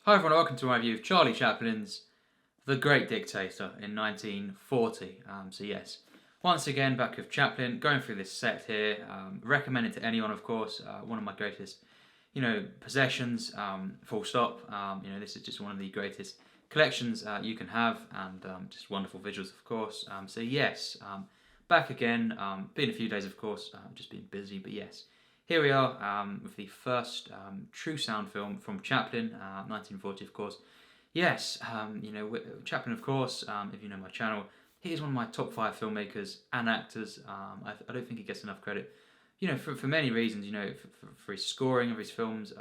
Hi everyone, welcome to my review of Charlie Chaplin's The Great Dictator in 1940. So yes, once again back with Chaplin, going through this set here. Recommend it to anyone, of course. One of my greatest, possessions. Full stop. This is just one of the greatest collections you can have, and just wonderful visuals, of course. So yes, back again. Been a few days, of course. Just been busy, but yes. Here we are with the first true sound film from Chaplin, 1940, of course. Yes, Chaplin, of course, if you know my channel, he is one of my top 5 filmmakers and actors. I don't think he gets enough credit, for many reasons, for his scoring of his films,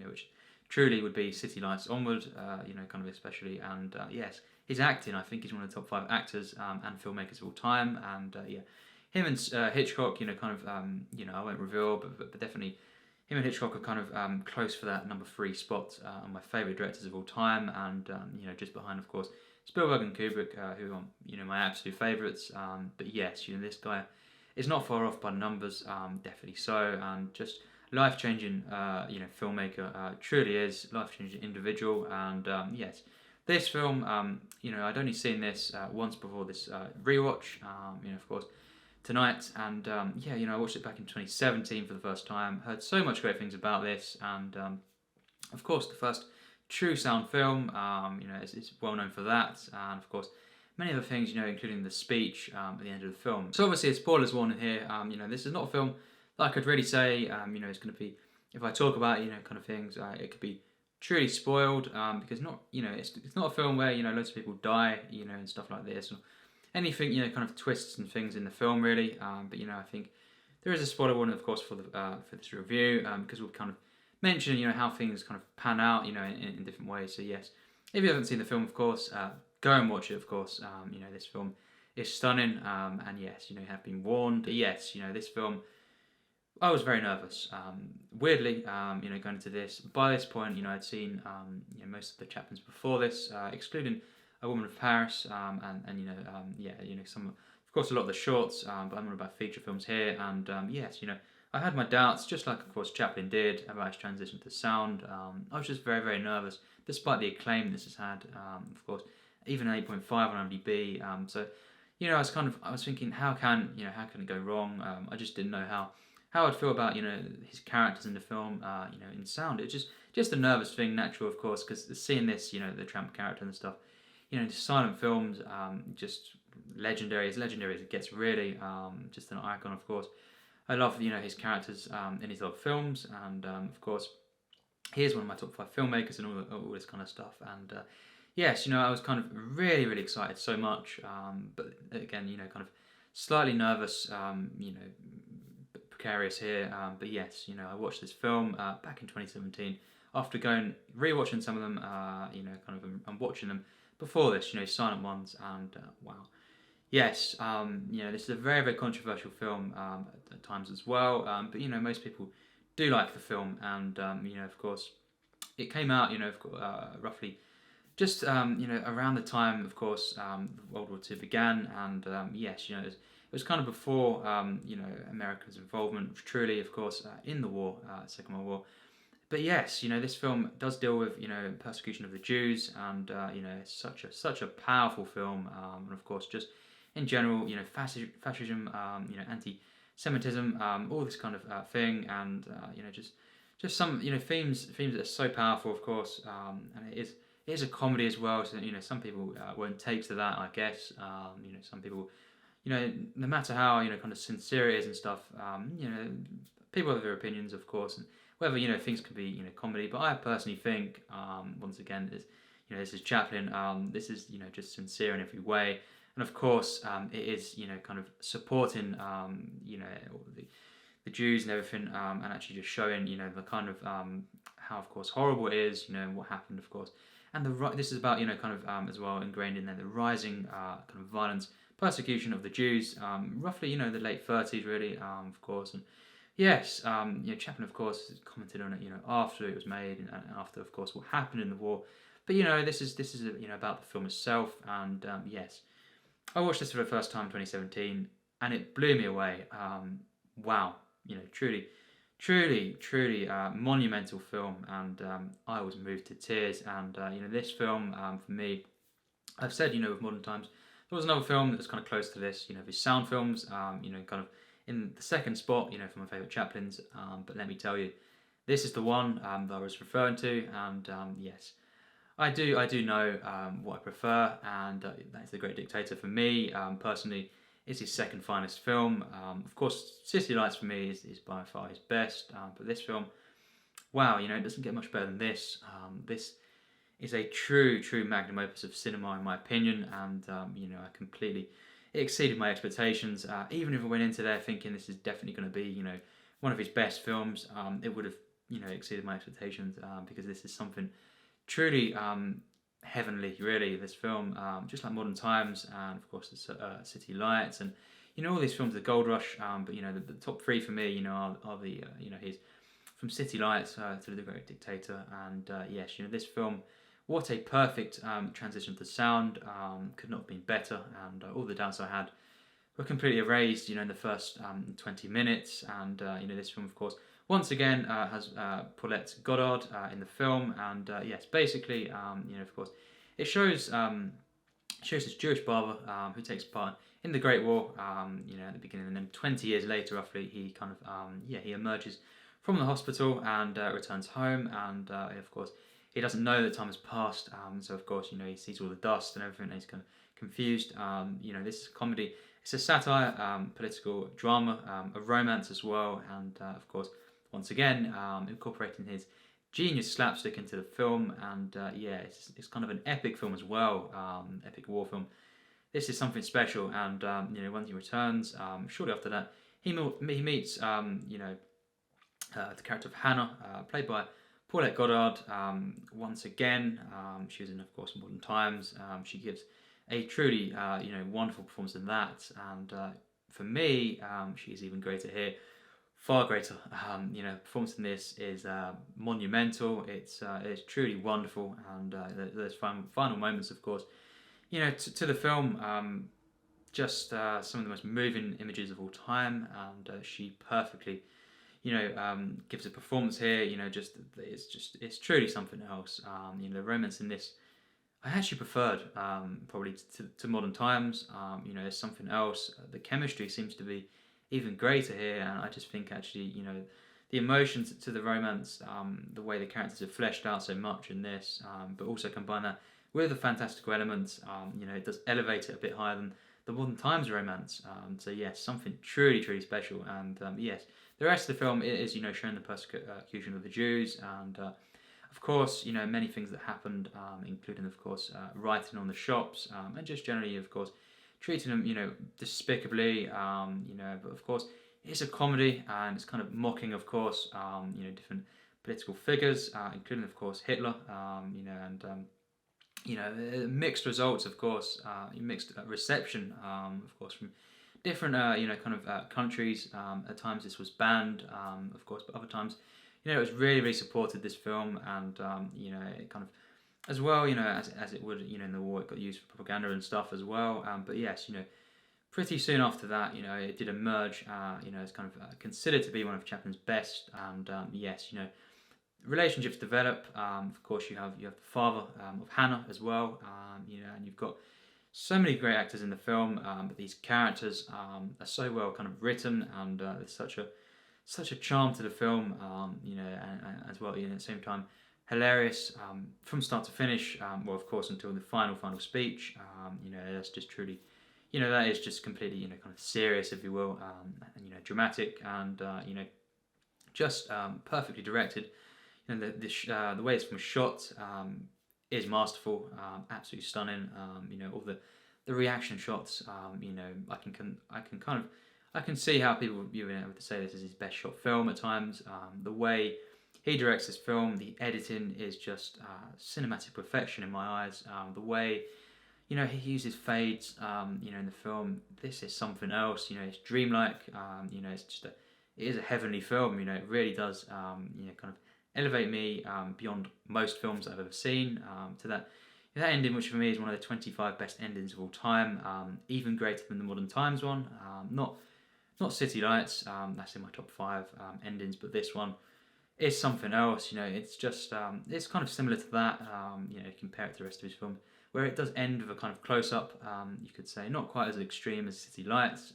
which truly would be City Lights onward, kind of especially, and yes, his acting, I think he's one of the top 5 actors and filmmakers of all time, and yeah. Him and Hitchcock, I won't reveal, but definitely him and Hitchcock are kind of close for that number 3 spot on my favourite directors of all time, and just behind, of course, Spielberg and Kubrick, who are my absolute favourites. But yes, this guy is not far off by the numbers, definitely so, and just life-changing, filmmaker, truly is life-changing individual, and yes. This film, I'd only seen this once before this rewatch, of course, tonight, and I watched it back in 2017 for the first time. Heard so much great things about this, and of course the first true sound film. It's well known for that, and of course many other things, including the speech at the end of the film. So obviously, it's spoilers warning here. This is not a film that I could really say. It's going to be, if I talk about kind of things, it could be truly spoiled because it's not a film where loads of people die, and stuff like this. Or anything, kind of twists and things in the film, really. But I think there is a spoiler warning, of course, for this review, because we'll kind of mention, how things kind of pan out, in different ways. So yes, if you haven't seen the film, of course, go and watch it. Of course, this film is stunning, and yes, you have been warned. But yes, this film, I was very nervous. Weirdly, going into this, by this point, I'd seen most of the Chaplins before this, excluding A Woman of Paris, and some, of course, a lot of the shorts, but I'm on about feature films here, and yes, I had my doubts, just like, of course, Chaplin did, about his transition to sound. I was just very, very nervous, despite the acclaim this has had, of course, even an 8.5 on IMDb, so, I was thinking, how can it go wrong? I just didn't know how I'd feel about, his characters in the film, in sound. It's just a nervous thing, natural, of course, because seeing this, the tramp character and stuff, silent films, just legendary as it gets, really. Just an icon, of course. I love, his characters in his other films, and of course, he is one of my top 5 filmmakers and all this kind of stuff. And yes, I was kind of really, really excited so much, but again, kind of slightly nervous, precarious here. But yes, I watched this film back in 2017 after rewatching some of them, and watching them before this, silent ones, and wow. Yes, this is a very, very controversial film at times as well, but most people do like the film, and of course, it came out, roughly just around the time, of course, World War II began, and yes, it was kind of before America's involvement, truly, of course, in the war, Second World War. But yes, this film does deal with persecution of the Jews, and it's such a powerful film, and of course just in general, fascism, anti-Semitism, all this kind of thing, and just some themes that are so powerful, of course, and it is a comedy as well. So some people won't take to that, I guess. Some people, no matter how kind of sincere it is and stuff, people have their opinions, of course, and whether things could be comedy, but I personally think once again this is Chaplin. This is just sincere in every way, and of course it is kind of supporting all the Jews and everything, and actually just showing the kind of how, of course, horrible it is, what happened, of course, and this is about kind of as well ingrained in there the rising kind of violence, persecution of the Jews, roughly the late 30s, really, of course. And yes, Chaplin, of course, commented on it, after it was made and after, of course, what happened in the war. But this is about the film itself, and yes, I watched this for the first time in 2017, and it blew me away. Wow, truly, truly monumental film, and I was moved to tears. And this film, for me, I've said, with Modern Times, there was another film that was kind of close to this, his sound films, kind of in the second spot, for my favourite Chaplins. But let me tell you, this is the one that I was referring to, and yes, I do know what I prefer, and that is The Great Dictator for me. Personally, it's his second finest film. Of course, City Lights for me is by far his best, but this film, wow, it doesn't get much better than this. This is a true magnum opus of cinema, in my opinion, and I completely it exceeded my expectations. Even if I went into there thinking this is definitely going to be, one of his best films, it would have, exceeded my expectations, because this is something truly heavenly, really. This film, just like Modern Times, and of course the City Lights, and all these films, the Gold Rush. But the top three for me, are the his from City Lights to The Great Dictator, and yes, this film. What a perfect transition to sound. Could not have been better, and all the doubts I had were completely erased, in the first 20 minutes. And this film, of course, once again has Paulette Goddard in the film, and yes, basically, of course, it shows this Jewish barber who takes part in the Great War, at the beginning, and then 20 years later, roughly, he kind of he emerges from the hospital and returns home, and of course, he doesn't know that time has passed, so of course, he sees all the dust and everything, and he's kind of confused. This is a comedy. It's a satire, political drama, a romance as well, and of course, once again, incorporating his genius slapstick into the film, and it's kind of an epic film as well, epic war film. This is something special, and when he returns, shortly after that, he meets the character of Hannah, played by Paulette Goddard. Once again, she was in, of course, Modern Times. She gives a truly wonderful performance in that, and for me, she's even greater here. Far greater. Performance in this is monumental. It's truly wonderful, and there's final moments, of course. To the film, just some of the most moving images of all time, and she perfectly, gives a performance here. It's truly something else. The romance in this, I actually preferred probably to Modern Times. There's something else. The chemistry seems to be even greater here, and I just think actually, the emotions to the romance, the way the characters are fleshed out so much in this, but also combine that with the fantastical elements, it does elevate it a bit higher than the Modern Times romance. So yes, something truly special, and yes, the rest of the film is, showing the persecution of the Jews, and of course, many things that happened, including, of course, writing on the shops, and just generally, of course, treating them, despicably, but of course, it's a comedy, and it's kind of mocking, of course, different political figures, including, of course, Hitler, and mixed results, of course, mixed reception, of course, from different, countries. At times this was banned, of course, but other times, it was really supported, this film, and, it kind of, as well, as it would, in the war, it got used for propaganda and stuff as well. But yes, pretty soon after that, it did emerge, as kind of considered to be one of Chaplin's best. And yes, relationships develop. Of course, you have the father of Hannah as well. And you've got so many great actors in the film. But these characters are so well kind of written, and there's such a charm to the film. And as well, at the same time, hilarious from start to finish. Well, of course, until the final speech. That's just truly, that is just completely, kind of serious, if you will, and dramatic, and just perfectly directed. The way it's from shot is masterful, absolutely stunning. All the reaction shots. I can see how people would be able to say this is his best shot film at times. The way he directs this film, the editing is just cinematic perfection in my eyes. The way, he uses fades, in the film, this is something else. It's dreamlike. It's just it is a heavenly film. It really does, kind of elevate me beyond most films I've ever seen. To that ending, which for me is one of the 25 best endings of all time, even greater than the Modern Times one. Not City Lights, that's in my top 5 endings, but this one is something else. It's just it's kind of similar to that. Compare it to the rest of his film, where it does end with a kind of close up. You could say not quite as extreme as City Lights.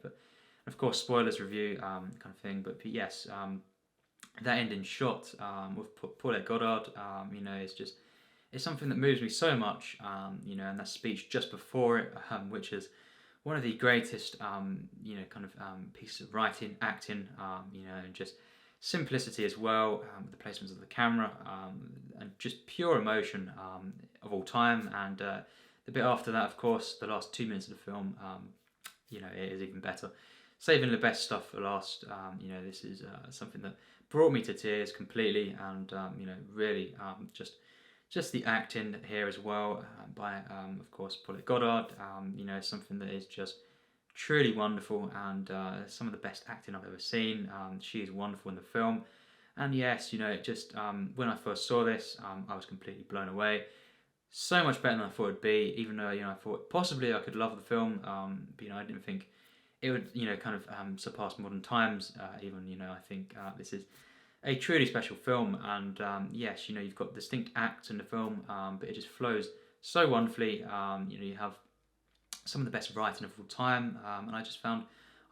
But of course spoilers review kind of thing. But yes, that ending shot with Paulette Goddard, it's something that moves me so much. And that speech just before it, which is one of the greatest, pieces of writing, acting, and just simplicity as well, with the placements of the camera, and just pure emotion of all time. And the bit after that, of course, the last 2 minutes of the film, it is even better. Saving the best stuff for last. This is something that brought me to tears completely, and really just the acting here as well by of course Paulette Goddard. Something that is just truly wonderful, and some of the best acting I've ever seen. She is wonderful in the film, and yes, when I first saw this, I was completely blown away. So much better than I thought it'd be, even though I thought possibly I could love the film, but I didn't think it would surpass Modern Times. I think this is a truly special film, and yes, you've got distinct acts in the film, but it just flows so wonderfully. You have some of the best writing of all time, and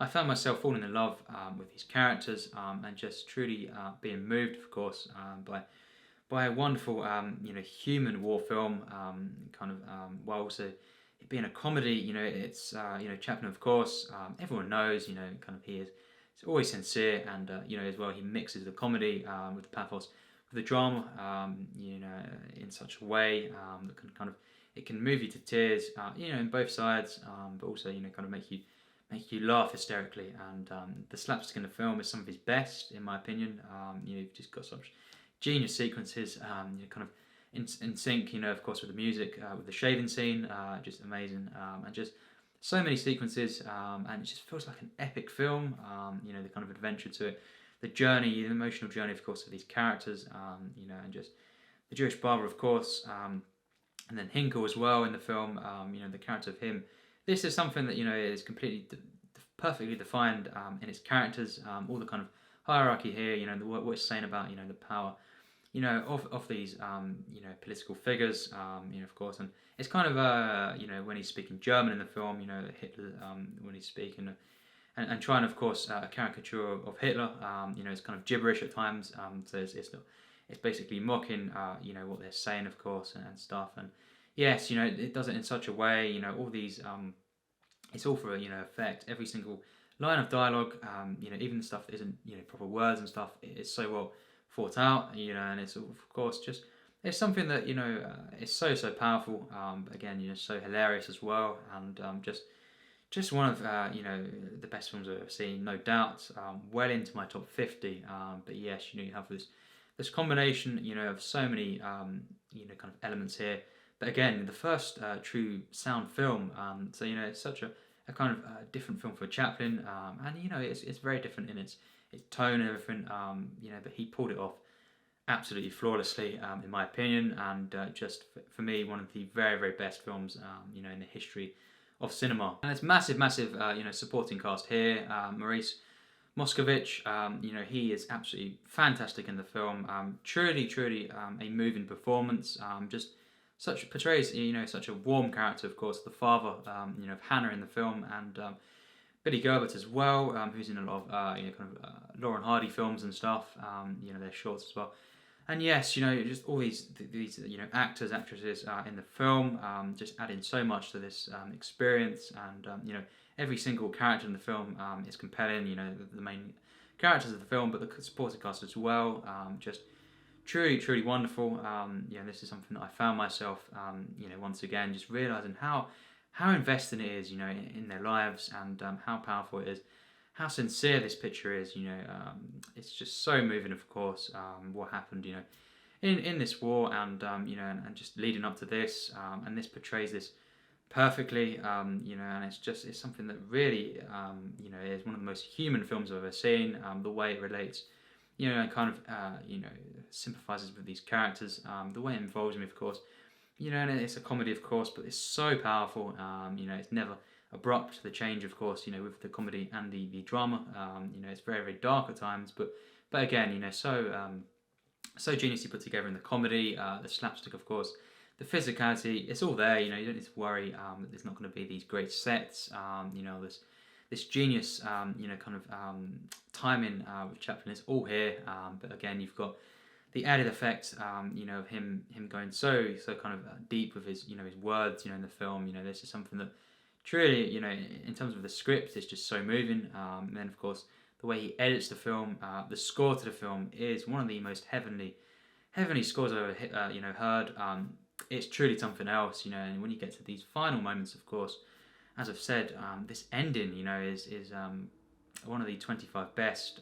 I found myself falling in love with these characters, and just truly being moved, of course, by a wonderful human war film, while also it being a comedy. It's Chaplin, of course, everyone knows, he is. It's always sincere, and as well, he mixes the comedy with the pathos, with the drama, in such a way that can it can move you to tears, in both sides, but also make you laugh hysterically. And the slapstick in the film is some of his best, in my opinion. You've just got such genius sequences, in sync, of course, with the music, with the shaving scene, just amazing, and just so many sequences, and it just feels like an epic film. The kind of adventure to it, the journey, the emotional journey, of course, of these characters, and just the Jewish barber, of course, and then Hinkle as well in the film. The character of him. This is something that is completely perfectly defined in its characters. All the kind of hierarchy here. What it's saying about the power. Of these, political figures, of course, and it's kind of, when he's speaking German in the film, Hitler, when he's speaking, and trying, of course, a caricature of Hitler, it's kind of gibberish at times, so it's basically mocking, what they're saying, of course, and stuff, and yes, it does it in such a way, all these, it's all for, effect, every single line of dialogue, even the stuff that isn't, proper words and stuff, it's so well thought out, and it's of course it's something that is so powerful. But again, so hilarious as well, and just one of the best films I've ever seen, no doubt. Well into my top 50. But yes, you have this combination, of so many kind of elements here. But again, the first true sound film. So it's such a kind of different film for Chaplin, and it's very different in its tone and everything, but he pulled it off absolutely flawlessly, in my opinion, and just for me, one of the very, very best films, in the history of cinema. And it's massive, supporting cast here. Maurice, Moscovitch, he is absolutely fantastic in the film. Truly, a moving performance. Just portrays, such a warm character, of course, the father, of Hannah in the film, and Billy Gilbert as well, who's in a lot of Laurel and Hardy films and stuff. Their shorts as well. And yes, just all these actors, actresses in the film, just adding so much to this experience, and every single character in the film is compelling. The main characters of the film, but the supporting cast as well. Just truly wonderful. This is something that I found myself, once again, just realizing how invested it is, in their lives, and how powerful it is, how sincere this picture is. It's just so moving, of course, what happened, in this war, and and just leading up to this, and this portrays this perfectly, and it's something that really, is one of the most human films I've ever seen. The way it relates, and kind of, sympathizes with these characters, the way it involves me, of course. And it's a comedy, of course, but it's so powerful. It's never abrupt, the change, of course, with the comedy and the drama. It's very, very dark at times, but again, so geniusly put together in the comedy, the slapstick, of course, the physicality. It's all there. You don't need to worry that there's not going to be these great sets. This genius, timing with Chaplin is all here. But again, you've got the added effect, of him going so kind of deep with his words, in the film. This is something that truly, in terms of the script, is just so moving. And then, of course, the way he edits the film, the score to the film is one of the most heavenly scores I've ever heard. It's truly something else, and when you get to these final moments, of course, as I've said, this ending, is one of the 25 best.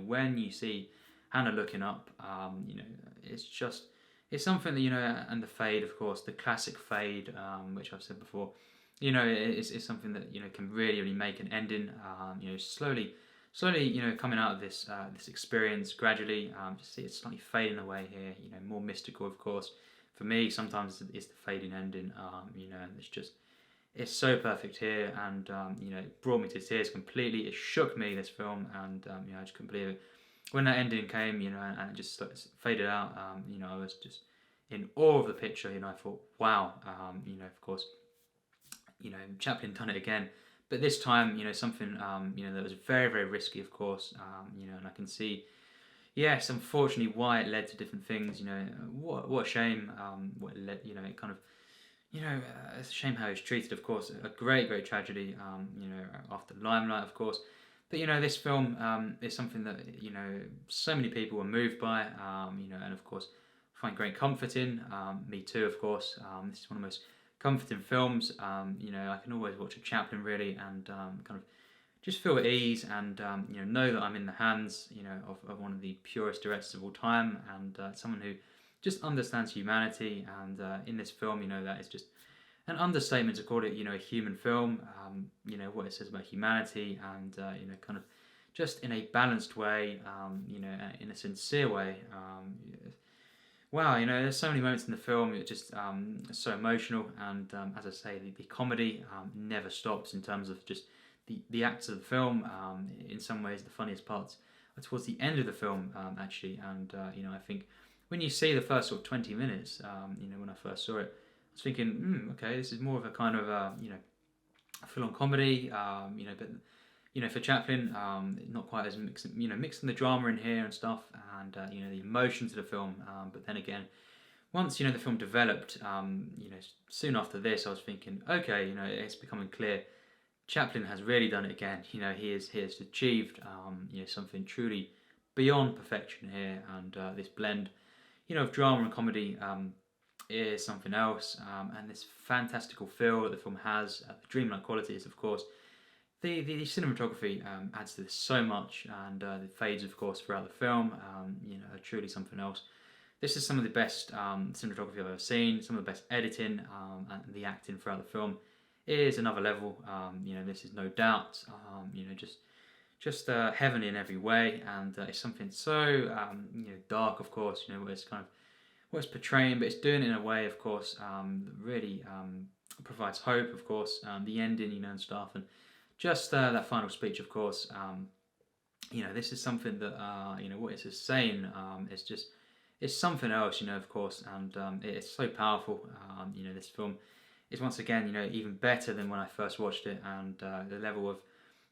When you see Hannah looking up, it's something that, and the fade, of course, the classic fade, which I've said before, it's something that, can really, really make an ending, slowly, coming out of this experience gradually, just see it slightly fading away here, more mystical, of course. For me, sometimes it's the fading ending, and it's so perfect here, and it brought me to tears completely. It shook me, this film, and I just couldn't believe it. When that ending came, and it just faded out, I was just in awe of the picture. I thought, wow, of course, Chaplin done it again, but this time, something, that was very, very risky, of course, and I can see, yes, unfortunately, why it led to different things. What a shame. What it led, it kind of, it's a shame how it's treated. Of course, a great, great tragedy. After Limelight, of course. But this film is something that so many people were moved by. And of course, find great comfort in. Me too, of course. This is one of the most comforting films. I can always watch a Chaplin really, and kind of just feel at ease, and know that I'm in the hands of one of the purest directors of all time, and someone who just understands humanity. And in this film, that is just an understatement to call it a human film. What it says about humanity, and kind of just in a balanced way, in a sincere way. Wow, there's so many moments in the film. It's just so emotional, and as I say, the comedy never stops in terms of just the acts of the film. In some ways, the funniest parts are towards the end of the film, actually. And I think when you see the first sort of 20 minutes, when I first saw it, I was thinking, okay, this is more of a kind of a full-on comedy, but for Chaplin, not quite as mixing the drama in here and stuff, and the emotion to the film. But then again, once the film developed, soon after this, I was thinking, okay, it's becoming clear. Chaplin has really done it again. He has achieved something truly beyond perfection here, and this blend of drama and comedy is something else, and this fantastical feel that the film has, the dreamlike qualities, of course. The cinematography adds to this so much, and the fades, of course, throughout the film, are truly something else. This is some of the best cinematography I've ever seen, some of the best editing, and the acting throughout the film is another level. This is no doubt, just heavenly in every way, and it's something so dark, of course. Where it's kind of what it's portraying, but it's doing it in a way, of course, that really provides hope, of course. The ending, and stuff, and just that final speech, of course. This is something that what it's saying. It's something else, of course, and it's so powerful. This film is once again, even better than when I first watched it, and the level of,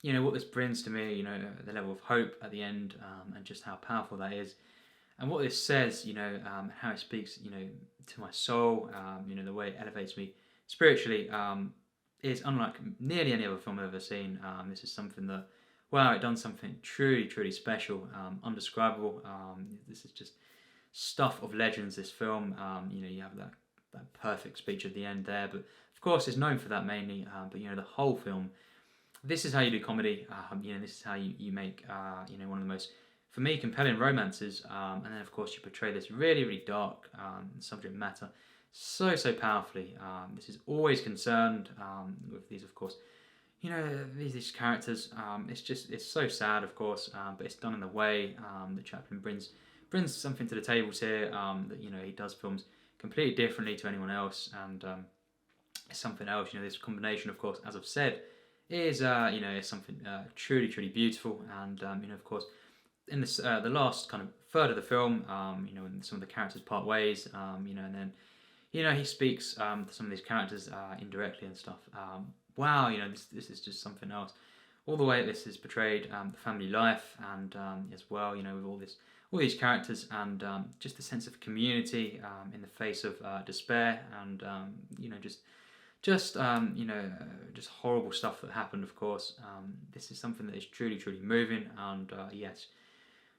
what this brings to me, the level of hope at the end, and just how powerful that is, and what this says, how it speaks, to my soul, the way it elevates me spiritually, is unlike nearly any other film I've ever seen. This is something that, wow, it done something truly, truly special, undescribable. This is just stuff of legends, this film. You have that perfect speech at the end there, but of course it's known for that mainly, but the whole film, this is how you do comedy. This is how you make one of the most, for me, compelling romances, and then of course you portray this really, really dark subject matter so powerfully. This is always concerned with these, of course, these characters. It's so sad, of course, but it's done in the way that Chaplin brings something to the tables here, that he does films completely differently to anyone else, and it's something else. This combination, of course, as I've said, is is something truly beautiful. And of course, in this the last kind of third of the film, when some of the characters part ways, and then he speaks to some of these characters indirectly and stuff. Wow, this is just something else. All the way this is portrayed, the family life, and as well, with all these characters, and just the sense of community in the face of despair, and just horrible stuff that happened. Of course, this is something that is truly moving, and yes,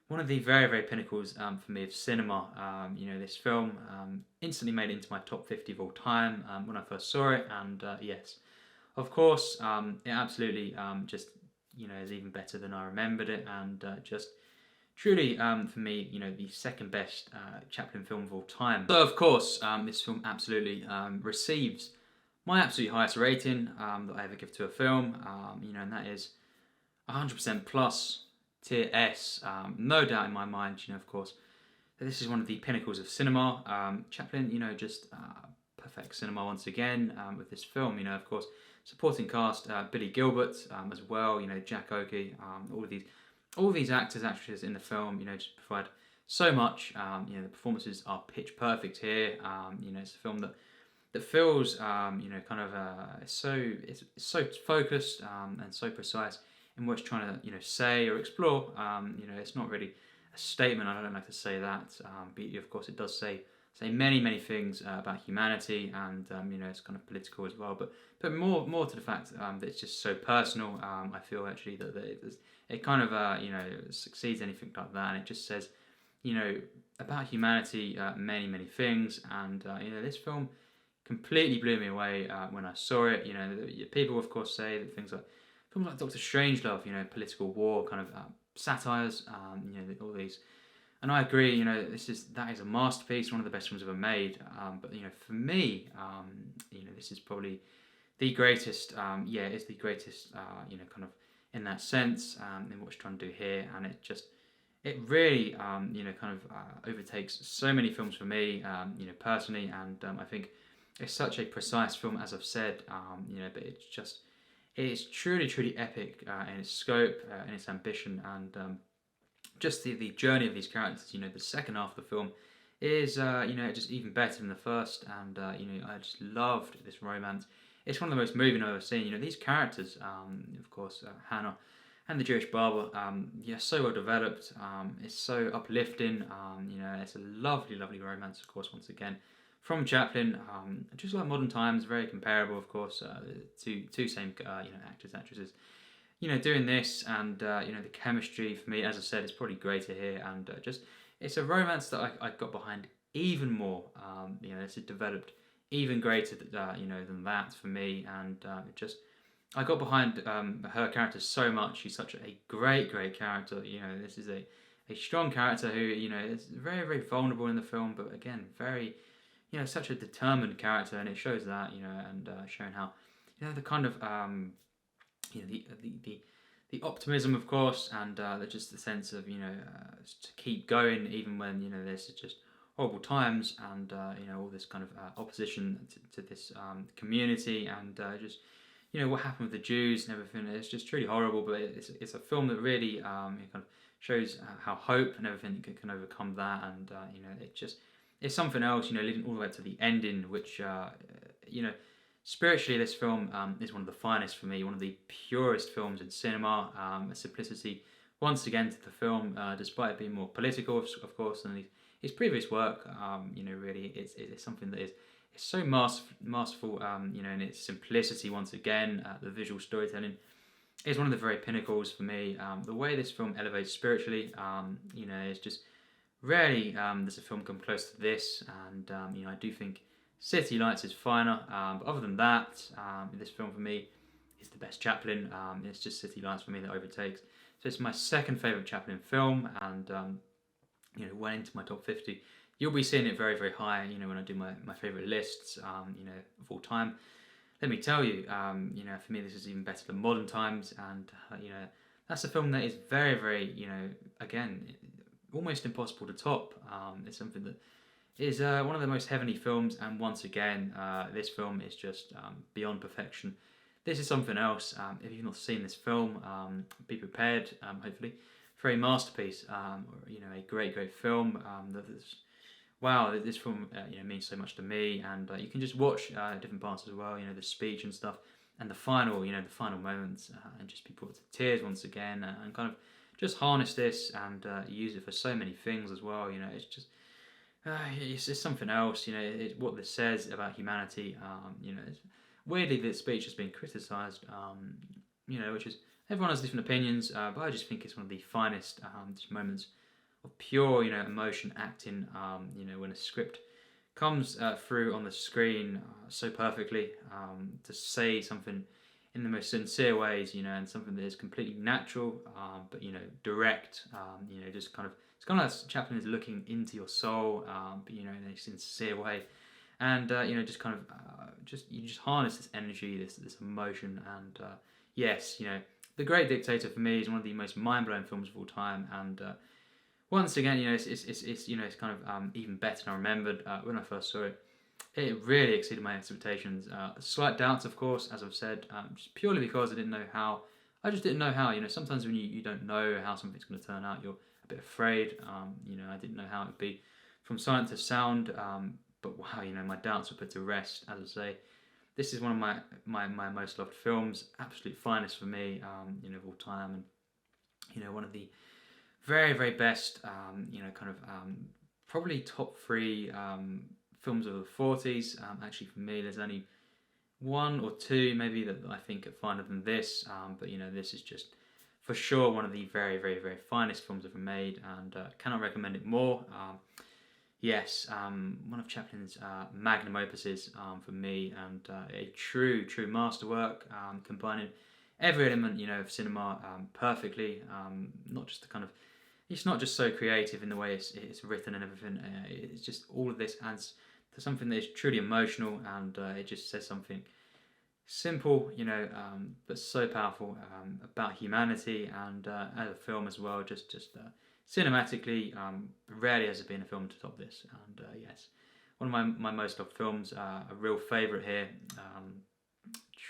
one of the very pinnacles for me of cinema. This film instantly made it into my top 50 of all time when I first saw it, and yes, of course, it absolutely just is even better than I remembered it, and just truly for me, the second best Chaplin film of all time. So of course, this film absolutely receives my absolute highest rating that I ever give to a film, and that is 100% plus. Tier S, no doubt in my mind, of course, that this is one of the pinnacles of cinema. Chaplin, just perfect cinema once again with this film. Of course, supporting cast, Billy Gilbert as well. Jack Oakie, all of these actors, actresses in the film. Just provide so much. The performances are pitch perfect here. It's a film that feels, it's so focused and so precise in what it's trying to say or explore. It's not really a statement. I don't like to say that, but of course it does say many things about humanity, and it's kind of political as well. But more to the fact that it's just so personal. I feel actually that it kind of succeeds anything like that, and it just says about humanity many things. And this film completely blew me away when I saw it. People of course say that things like films like Dr. Strangelove, political war kind of satires, all these, and I agree. That is a masterpiece, one of the best films ever made. But for me, this is probably the greatest. It's the greatest. Kind of in that sense, in what it's trying to do here, and it really, overtakes so many films for me, personally, and I think it's such a precise film, as I've said, but it's truly epic in its scope, in its ambition, and just the journey of these characters. The second half of the film is, just even better than the first, and I just loved this romance. It's one of the most moving I've ever seen. These characters, of course, Hannah and the Jewish barber, so well developed. It's so uplifting. It's a lovely romance, of course, once again, from Chaplin. Just like modern times, very comparable, of course, two same actors, actresses, doing this, and the chemistry for me, as I said, is probably greater here, and it's a romance that I got behind even more. This is developed even greater than that for me, and I got behind her character so much. She's such a great character. This is a strong character who is very vulnerable in the film, but again very such a determined character, and it shows that and showing how the kind of the optimism, of course, and just the sense of to keep going even when there's just horrible times, and all this kind of opposition to this community, and just what happened with the Jews and everything. It's just truly horrible, but it's a film that really kind of shows how hope and everything can overcome that, and it's something else, leading all the way up to the ending, which spiritually this film is one of the finest for me, one of the purest films in cinema. A simplicity once again to the film, despite it being more political, of course, than his previous work. Really, it's something that is so masterful. In its simplicity once again. The visual storytelling is one of the very pinnacles for me. The way this film elevates spiritually, is just rarely does a film come close to this, and I do think City Lights is finer, but other than that, this film for me is the best Chaplin. It's just City Lights for me that overtakes. So it's my second favourite Chaplin film, and went into my top 50. You'll be seeing it very high, when I do my favourite lists, of all time. Let me tell you, for me this is even better than Modern Times, and that's a film that is very, again, almost impossible to top. It's something that is one of the most heavenly films, and once again, this film is just beyond perfection. this is something else. If you've not seen this film, be prepared. Hopefully, for a masterpiece, or a great film. Wow, this film means so much to me, and you can just watch different parts as well. The speech and stuff, and the final moments, and just be brought to tears once again, and kind of just harness this and use it for so many things as well. It's just it's something else. What this says about humanity. Weirdly, this speech has been criticised. Which is everyone has different opinions, but I just think it's one of the finest just moments of pure, emotion acting. When a script comes through on the screen so perfectly, to say something in the most sincere ways, and something that is completely natural, but direct. Just kind of it's kind of like Chaplin is looking into your soul, but in a sincere way, and just kind of you just harness this energy, this emotion, and yes, The Great Dictator for me is one of the most mind blowing films of all time, and once again, it's kind of even better than I remembered when I first saw it. It really exceeded my expectations. Slight doubts, of course, as I've said, just purely because I didn't know how. I just didn't know how. Sometimes when you don't know how something's going to turn out, you're a bit afraid. I didn't know how it would be from sight to sound. But wow, my doubts were put to rest. As I say, this is one of my most loved films, absolute finest for me, of all time, and one of the very best, probably top three films of the 40s. Actually, for me, there's only one or two maybe that I think are finer than this. But this is just for sure one of the very finest films ever made, and cannot recommend it more. Yes, one of Chaplin's magnum opuses for me, and a true masterwork, combining every element of cinema perfectly. Not just the kind of it's not just so creative in the way it's written and everything. It's just all of this adds to something that is truly emotional, and it just says something simple, but so powerful about humanity, and as a film as well. Just cinematically, rarely has there been a film to top this, and yes, one of my most loved films, a real favourite here.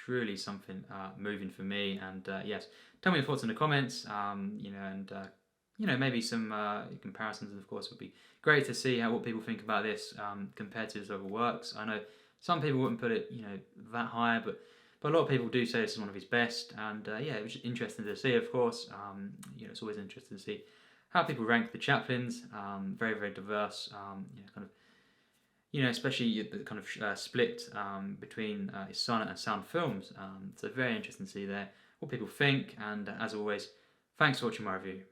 Truly something moving for me, and yes, tell me your thoughts in the comments. Maybe some comparisons, and of course, it would be great to see what people think about this compared to his other works. I know some people wouldn't put it, that high, but a lot of people do say this is one of his best, and it was just interesting to see. Of course, it's always interesting to see how people rank the Chaplins. Very diverse. Especially the kind of split between his silent and sound films. So very interesting to see there what people think, and as always, thanks for watching my review.